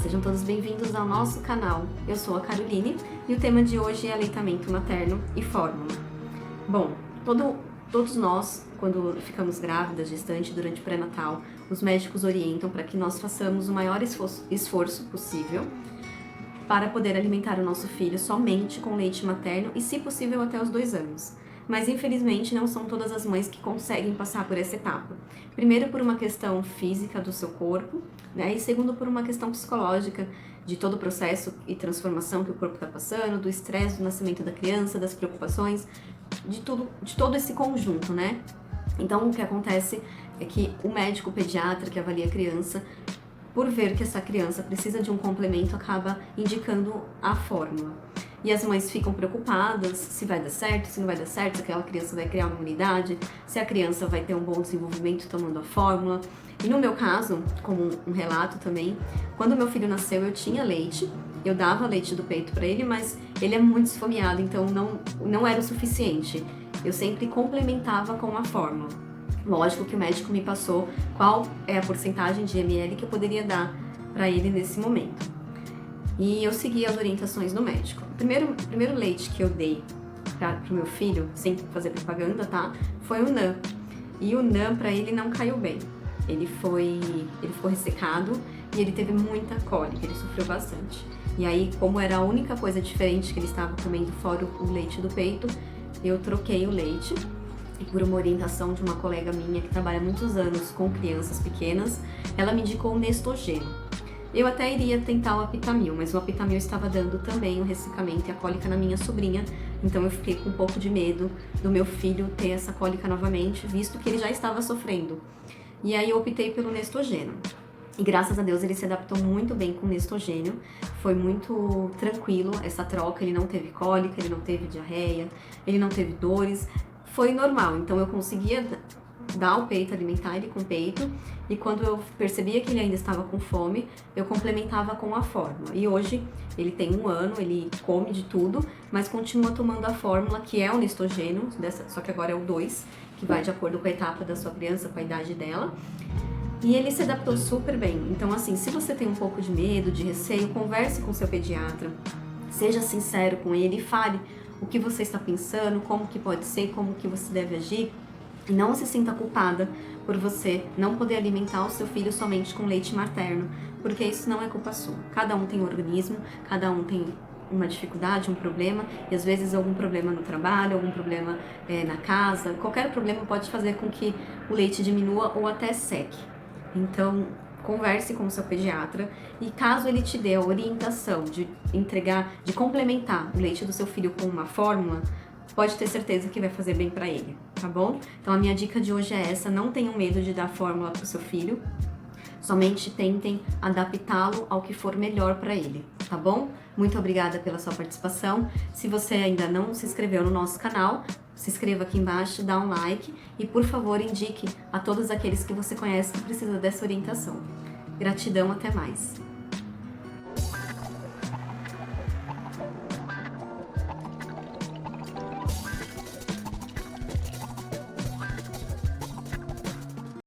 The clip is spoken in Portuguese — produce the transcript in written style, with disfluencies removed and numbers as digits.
Sejam todos bem-vindos ao nosso canal. Eu sou a Caroline e o tema de hoje é aleitamento materno e fórmula. Bom, todos nós, quando ficamos grávidas, gestantes, durante o pré-natal, os médicos orientam para que nós façamos o maior esforço possível para poder alimentar o nosso filho somente com leite materno e, se possível, até os 2 anos. Mas, infelizmente, não são todas as mães que conseguem passar por essa etapa. Primeiro, por uma questão física do seu corpo, né? E segundo, por uma questão psicológica de todo o processo e transformação que o corpo está passando, do estresse do nascimento da criança, das preocupações, de todo esse conjunto, né? Então, o que acontece é que o médico pediatra que avalia a criança, por ver que essa criança precisa de um complemento, acaba indicando a fórmula. E as mães ficam preocupadas se vai dar certo, se não vai dar certo, se aquela criança vai criar uma imunidade, se a criança vai ter um bom desenvolvimento tomando a fórmula. E no meu caso, como um relato também, quando meu filho nasceu eu tinha leite, eu dava leite do peito para ele, mas ele é muito esfomeado, então não era o suficiente. Eu sempre complementava com a fórmula. Lógico que o médico me passou qual é a porcentagem de ml que eu poderia dar para ele nesse momento. E eu segui as orientações do médico. O primeiro leite que eu dei pro meu filho, sem fazer propaganda, foi o NAN. E o NAN para ele não caiu bem. Ele ficou ressecado e ele teve muita cólica, ele sofreu bastante. E aí, como era a única coisa diferente que ele estava comendo fora o leite do peito, eu troquei o leite. E por uma orientação de uma colega minha que trabalha muitos anos com crianças pequenas, ela me indicou o Nestogeno. Eu até iria tentar o Apitamil, mas o Apitamil estava dando também o ressecamento e a cólica na minha sobrinha, então eu fiquei com um pouco de medo do meu filho ter essa cólica novamente, visto que ele já estava sofrendo. E aí eu optei pelo Nestogeno. E graças a Deus ele se adaptou muito bem com o Nestogênio, foi muito tranquilo essa troca, ele não teve cólica, ele não teve diarreia, ele não teve dores, foi normal, então eu conseguia dar o peito, alimentar ele com peito, e quando eu percebia que ele ainda estava com fome, eu complementava com a fórmula. E hoje ele tem 1 ano, ele come de tudo, mas continua tomando a fórmula, que é o Nestogênio, só que agora é o 2, que vai de acordo com a etapa da sua criança, com a idade dela. E ele se adaptou super bem. Então, assim, se você tem um pouco de medo, de receio, converse com seu pediatra, seja sincero com ele e fale o que você está pensando, como que pode ser, como que você deve agir. E não se sinta culpada por você não poder alimentar o seu filho somente com leite materno, porque isso não é culpa sua. Cada um tem um organismo, cada um tem uma dificuldade, um problema, e às vezes algum problema no trabalho, algum problema na casa, qualquer problema pode fazer com que o leite diminua ou até seque. Então, converse com o seu pediatra e caso ele te dê a orientação de complementar o leite do seu filho com uma fórmula, pode ter certeza que vai fazer bem para ele, tá bom? Então a minha dica de hoje é essa, não tenham medo de dar fórmula pro seu filho, somente tentem adaptá-lo ao que for melhor para ele, tá bom? Muito obrigada pela sua participação. Se você ainda não se inscreveu no nosso canal, se inscreva aqui embaixo, dá um like e, por favor, indique a todos aqueles que você conhece que precisam dessa orientação. Gratidão, até mais!